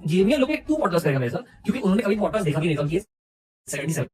Xavier लोग एक 2 podcast करेगा मेरे साथ, क्योंकि उन्होंने कभी पॉडकास्ट देखा भी नहीं था उनकी 77।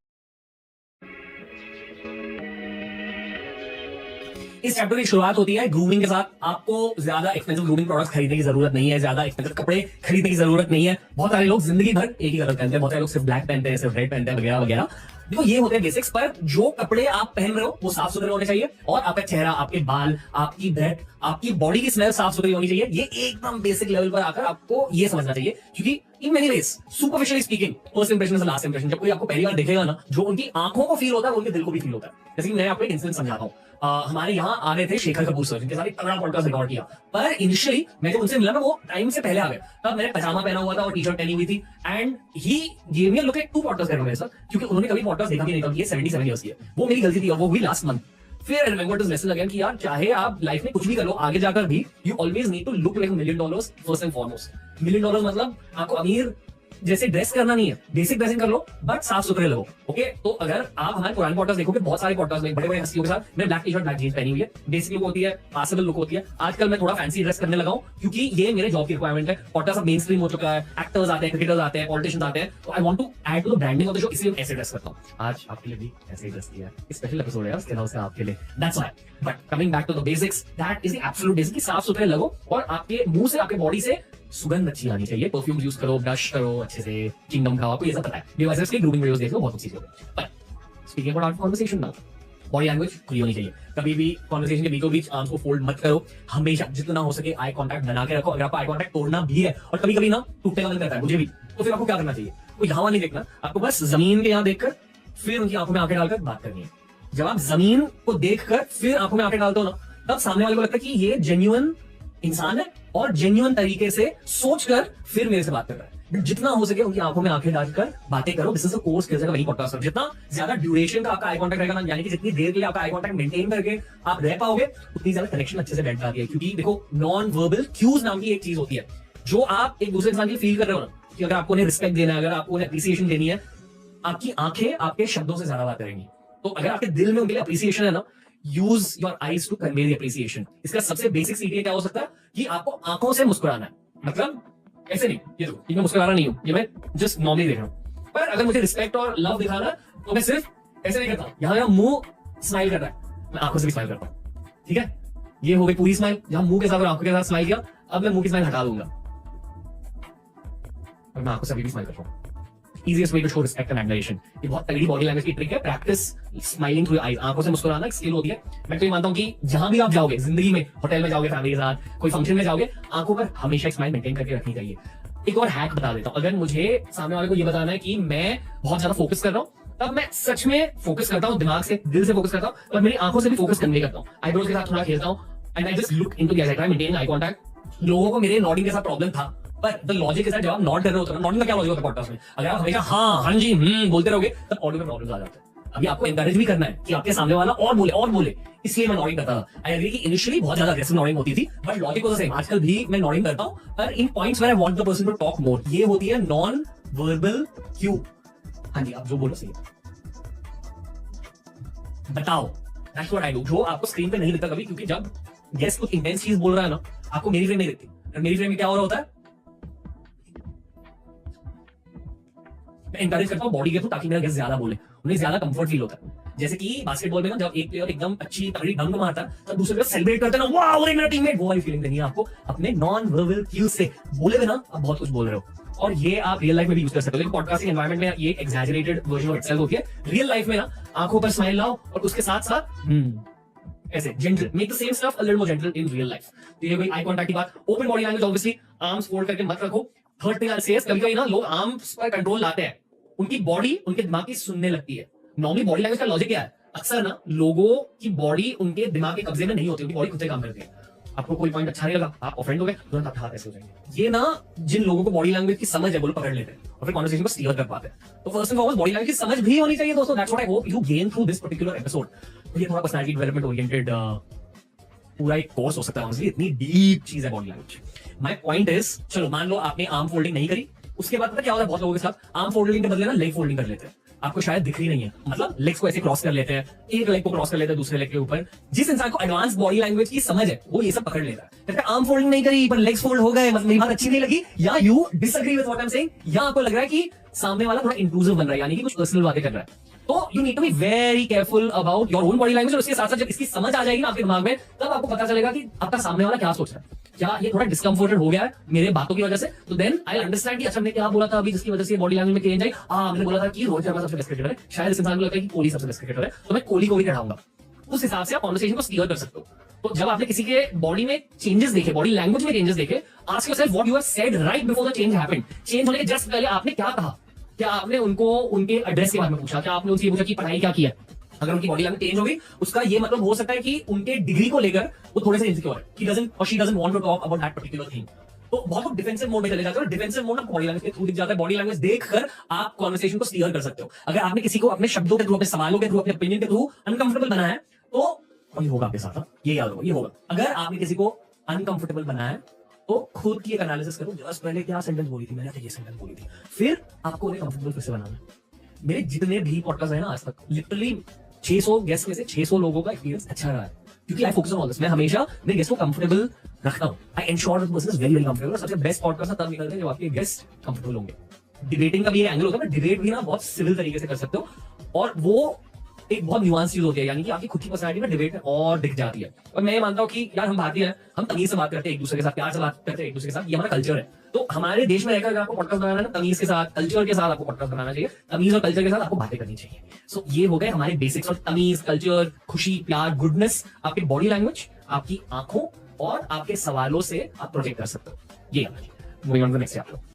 इस चैप्टर की शुरुआत होती है ग्रूमिंग के साथ। आपको ज्यादा एक्सपेंसिव ग्रूमिंग प्रोडक्ट्स खरीदने की जरूरत नहीं है, ज्यादा एक्सपेंसिव कपड़े खरीदने की जरूरत नहीं है। बहुत सारे लोग जिंदगी भर एक ही कलर पहनते हैं, बहुत सारे लोग सिर्फ ब्लैक पहनते हैं, सिर्फ रेड पहनते हैं, वगैरह वगैरह। देखो ये होते हैं बेसिक्स, पर जो कपड़े आप पहन रहे हो वो साफ सुथरे होने चाहिए, और आपका चेहरा, आपके बाल, आपकी ब्रेथ, आपकी बॉडी की स्मेल साफ सुथरी होनी चाहिए। ये एकदम बेसिक लेवल पर आकर आपको ये समझना चाहिए, क्योंकि in many ways superficially speaking first impression is last impression. जब कोई आपको पहली बार देखेगा ना, जो उनकी आंखों को फील होता है वो उनके दिल को भी फील होता है। जैसे कि मैं आपको एक इंसिडेंट समझाता हूँ। हमारे यहाँ आ रहे थे शेखर कपूर सर, जिनके साथ एक तगड़ा पॉडकास्ट रिकॉर्ड किया। पर इनिशियली मैं जब उनसे मिला ना, वो टाइम से पहले आ गए। तब मैंने पजामा पहना हुआ था और टी शर्ट पहनी हुई थी, and he give me a look like 2 podcast करेंगे मेरे साथ, क्योंकि उन्होंने कभी पॉडकास्ट देखा भी नहीं था। ये 77 इयर्स की है। वो मेरी गलती थी और वो हुई लास्ट मंथ। फिर I remember this lesson again कि यार चाहे आप लाइफ में कुछ भी करो आगे जाकर भी, you always need to look like $1 million first and foremost. $1 million मतलब आपको अमीर जैसे ड्रेस करना नहीं है, बेसिक ड्रेसिंग कर लो बट साफ सुथरे रहो। ओके, तो अगर आप हमारे पुराने पॉडकास्ट देखोगे, बहुत सारे पॉडकास्ट में बड़े बड़े हस्तियों के साथ मैं black T shirt black jeans पहनी हुई है। बेसिक लुक होती है, पासेबल लुक होती है। आजकल मैं थोड़ा फैंसी ड्रेस करने लगा हूं, क्योंकि ये मेरे जॉब की रिक्वायरमेंट है। पॉडकास्ट अब मेन स्ट्रीम हो चुका है, एक्टर्स आते हैं, क्रिकेटर्स आते हैं, पॉलिटिशियंस आते हैं, तो I want to add to the branding of the show, इसलिए मैं ऐसे ड्रेस करता हूं। आज आपके लिए भी ऐसे ही ड्रेस किया है, स्पेशल एपिसोड है उसके से आपके लिए, that's why. But coming back to the basics, that is the absolute basic कि साफ सुथरे लगो और आपके मुंह से, आपके बॉडी से सुगंध अच्छी आनी चाहिए। परफ्यूम यूज करो, ब्रश करो अच्छे से, चिंगम खाओ, आपको ये सब पता है। डिवाइसेस के ग्रूमिंग वीडियोस देख लो, बहुत अच्छी चीज है। पर स्पीकिंग अबाउट कन्वर्सेशन ना, बॉडी लैंग्वेज खुली होनी चाहिए। कभी भी कन्वर्सेशन के बीचों बीच आंखों को फोल्ड मत करो। हमेशा जितना हो सके आई कांटेक्ट बना के रखो। अगर आपको आई कांटेक्ट तोड़ना भी है, और कभी कभी ना टूटने का मन करता है, मुझे भी, तो फिर आपको क्या करना चाहिए? कोई यहाँ नहीं देखना, आपको बस जमीन के यहाँ देखकर फिर उनकी आंखों में आंखें डालकर बात करनी है। जब आप जमीन को देखकर फिर आंखों में आंखें डालते हो ना, तब सामने वाले को लगता है कि ये जेन्युइन इंसान है और जेन्युइन तरीके से सोचकर फिर मेरे से बात कर रहा है। जितना हो सके उनकी आंखों में आंखें डालकर बातें करो। दिस इज अ कोर्स किया जाएगा वही पॉडकास्ट। जितना ज्यादा ड्यूरेशन का आपका आई कांटेक्ट रहेगा ना, यानी कि जितनी देर के लिए आपका आई कांटेक्ट मेंटेन करके आप रह पाओगे, उतनी ज्यादा कनेक्शन अच्छे से बैठ जाती है। क्योंकि देखो, नॉन वर्बल क्यूज नाम की एक चीज होती है, जो आप एक दूसरे इंसान की फील कर रहे हो ना, कि अगर आपको उन्हें रिस्पेक्ट देना है, अगर आपको उन्हें अप्रिसिएशन देनी है, आपकी आंखें आपके शब्दों से ज्यादा बात करेंगी। तो अगर आपके दिल में उनके लिए अप्रिसिएशन है ना, use your eyes to convey the appreciation. इसका सबसे बेसिक सीक्रेट क्या हो सकता है कि आपको आंखों से मुस्कुराना है। मतलब ऐसे नहीं, ये देखो, ये मैं मुस्कुरा रहा नहीं हूं, ये मैं जस्ट नॉर्मली देख रहा हूं। पर अगर मुझे रिस्पेक्ट और लव दिखाना है, तो मैं सिर्फ ऐसे नहीं करता। यहाँ मुंह स्माइल कर रहा है, मैं आंखों से भी स्माइल करता हूं। ठीक है, ये हो गई पूरी स्माइल। जहां मुंह के साथ और आंखों के साथ स्माइल किया, अब मैं मुंह की स्माइल हटा दूंगा और मैं आंखों से भी स्माइल कर रहा हूं। Easiest way to show respect and admiration। ये बहुत तगड़ी बॉडी लैंग्वेज की ट्रिक है। प्रैक्टिस स्माइलिंग थ्रू आईज, आंखों से मुस्कुराना एक स्किल होती है। मैं तो ये मानता हूं कि जहां भी आप जाओगे जिंदगी में, होटल में जाओगे, फैमिली के साथ, कोई फंक्शन में जाओगे, आंखों पर हमेशा एक स्माइल मेंटेन करके रखनी चाहिए। एक और हैक बता देता हूं। अगर मुझे सामने वाले को ये बताना है कि मैं बहुत ज्यादा फोकस कर रहा हूं, तब मैं सच में फोकस करता हूं, दिमाग से, दिल से फोकस करता हूं, और मेरी आंखों से भी फोकस कन्वे करता हूं। आईब्रोज के साथ थोड़ा खेलता हूं, and I just look into the eyes, I maintain eye contact. लोगों को मेरे नॉडिंग के साथ प्रॉब्लम था, पर द लॉजिक के साथ जब आप नॉट कर रहे होते हो, नॉटिंग का क्या लॉजिक होता है पॉडकास्ट में? अगर आप हमेशा हाँ हाँ जी बोलते रहोगे, तब ऑडियो में प्रॉब्लम्स आ जाते हैं। अभी आपको एनकरेज भी करना है कि आपके सामने वाला और बोले, इसलिए मैं नॉडिंग करता था। आई एग्री कि इनिशियली बहुत ज्यादा अग्रेसिव नॉडिंग होती थी, but logic was the same. आजकल भी मैं नॉडिंग करता हूं, पर in points where I want the person to talk more. ये होती है नॉन वर्बल क्यू। हाँ जी, आप जो बोलो सही बताओ, दैट्स व्हाट आई डू। जो आपको स्क्रीन पे नहीं दिखता कभी, क्योंकि जब गेस्ट कुछ इंटेंस चीज बोल रहा है ना, आपको मेरी फ्रेम नहीं दिखती। मेरी फ्रेम में क्या हो रहा होता है, मैं इंकरेज करता हूं बॉडी के थ्रू, ताकि मेरा गेस्ट ज्यादा बोले, उन्हें ज्यादा कंफर्ट फील होता है। जैसे कि बास्केटबॉल में ना, जब एक प्लेयर एकदम अच्छी तगड़ी डंक मारता है, तब दूसरे प्लेयर सेलिब्रेट करते हैं ना, वाह मेरा टीममेट। वो वाली फीलिंग देनी है आपको अपने नॉन वर्बल क्यूज से। बोले बिना आप बहुत कुछ बोल रहे हो, और ये आप रियल लाइफ में भी यूज कर सकते हो। लेकिन पॉडकास्टिंग एनवायरनमेंट में ये एग्जैजरेटेड वर्जन ऑफ इटसेल्फ होती है। रियल लाइफ में ना आंखों पर स्माइल लाओ, और उसके साथ साथ ऐसे gentle, make the same stuff a little more gentle in real life. तो ये कोई आई कांटेक्ट की बात। Open body language, obviously arms fold करके मत रखो। थर्ड थिंग आई से, कभी-कभी ना लोग आर्म्स पर कंट्रोल लाते हैं, उनकी बॉडी उनके दिमाग की सुनने लगती है। नॉर्मली बॉडी लैंग्वेज का लॉजिक क्या है? अक्सर ना लोगों की बॉडी उनके दिमाग के कब्जे में नहीं होती, उनकी बॉडी खुद से काम करती है। आपको कोई पॉइंट अच्छा नहीं लगा, आप ऑफेंड हो गए, तुरंत आपके हाथ ऐसे हो जाएंगे। ये ना जिन लोगों को बॉडी लैंग्वेज की समझ है वो लोग पकड़ लेते हैं और फिर कन्वर्सेशन को स्टीयर कर पाते हैं। तो first and foremost body language की समझ भी होनी चाहिए दोस्तों। That's what I hope you gain through this particular episode. तो ये थोड़ा पर्सनालिटी डेवलपमेंट ओरिएंटेड पूरा एक कोर्स हो सकता है, ऑनेस्टली इतनी डीप चीज है body language. My point is, चलो मान लो आपने आर्म फोल्डिंग नहीं करी, उसके बाद पता क्या होता है बहुत लोगों के साथ, आर्म फोल्डिंग के बदले ना लेग फोल्डिंग कर लेते हैं। आपको शायद दिख रही नहीं है, मतलब लेग्स को ऐसे क्रॉस कर लेते हैं, एक लेग को क्रॉस कर लेते हैं दूसरे लेग के ऊपर। जिस इंसान को एडवांस बॉडी लैंग्वेज की समझ है वो ये सब पकड़ लेता है। कहता है आर्म फोल्डिंग नहीं करी पर लेग्स फोल्ड हो गए, मतलब मेरी बात अच्छी नहीं लगी, या you disagree with what I am saying, या आपको लग रहा है कि सामने वाला थोड़ा इंट्रूसिव बन रहा है, यानी कि कुछ पर्सनल बातें कर रहा है। तो you need to be very careful about your own body language. और उसके साथ साथ जब इसकी समझ आ जाएगी ना आपके दिमाग में, तब आपको पता चलेगा कि आपका सामने वाला क्या सोच रहा है, क्या ये थोड़ा डिस्कम्फर्टेड हो गया है मेरे बातों की वजह से, तो देन आई अंडरस्टैंड कि अच्छा मैंने क्या बोला था अभी जिसकी वजह से बॉडी लैंग्वेज में चेंज आई। मैंने बोला था कि रोहित शर्मा सबसे बेस्ट क्रिकेटर है, शायद इस इंसान को लगता है कि कोहली सबसे बेस्ट क्रिकेटर है, तो मैं कोहली को भी चढ़ाऊंगा। उस हिसाब से आप कॉन्वर्सेशन को स्टीयर कर सकते हो। तो जब आपने किसी के बॉडी में चेंजेस देखे, बॉडी लैंग्वेज में चेंजेस देखे, ask yourself what you have said right before the change happened. Change होने के जस्ट पहले आपने क्या कहा, क्या आपने उनको उनके एड्रेस के बारे में पूछा, क्या आपने उनसे पूछा कि पढ़ाई क्या की है। अगर उनकी बॉडी लैंग्वेज चेंज हो गई, उसका ये मतलब हो सकता है कि उनके डिग्री को लेकर वो थोड़े से इनसिक्योर है, ही डजंट और she doesn't want to talk about that particular thing. तो बहुत लोग डिफेंसिव मोड में चले जाते हैं, डिफेंसिव मोड आपको बॉडी लैंग्वेज के थ्रू दिख जाता है। बॉडी लैंग्वेज देखकर आप कॉन्वर्सेशन को स्टीयर कर सकते हो। अगर आपने किसी को अपने शब्दों के थ्रू, अपने सवालों के थ्रू, अपने ओपिनियन के थ्रू अनकंफर्टेबल बनाया है, तो ये होगा आपके साथ, ये याद होगा, ये होगा। अगर आपने किसी को अनकंफर्टेबल बनाया है तो खुद की एक एनालिसिस करो, जस्ट पहले क्या सेंटेंस बोली थी मैंने, ये सेंटेंस बोली थी, फिर आपको उन्हें कंफर्टेबल कैसे बनाना है। मेरे जितने भी पॉडकास्ट है ना आज तक, लिटरली 600 गेस्ट में से 600 लोगों का एक्सपीरियंस अच्छा रहा है, क्योंकि I focus on all this. मैं हमेशा मेरे गेस्ट को कंफर्टेबल रखता हूं। I ensure that person is very very comfortable. सबसे बेस्ट पॉडकास्ट तब निकलते हैं जब आपके गेस्ट कंफर्टेबल होंगे। डिबेटिंग का भी एंगल होता है, डिबेट भी ना बहुत सिविल तरीके से कर सकते हो, और वो एक बहुत न्यूआंस चीज होती है, यानी कि आपकी खुद की पर्सनैलिटी में डिबेट और दिख जाती है। और मैं ये मानता हूँ कि यार हम भारतीय हैं, हम तमीज से बात करते हैं एक दूसरे के साथ, प्यार से बात करते हैं एक दूसरे के साथ, ये हमारा कल्चर है। तो हमारे देश में रहकर अगर आपको पॉडकास्ट बनाना है ना, तमीज के साथ, कल्चर के साथ आपको पॉडकास्ट बनाना चाहिए। तमीज और कल्चर के साथ आपको बातें करनी चाहिए। सो ये हो गए हमारे बेसिक्स। और तमीज, कल्चर, खुशी, प्यार, गुडनेस आपकी बॉडी लैंग्वेज, आपकी आंखों और आपके सवालों से आप प्रोजेक्ट कर सकते हो। ये moving on to the next chapter.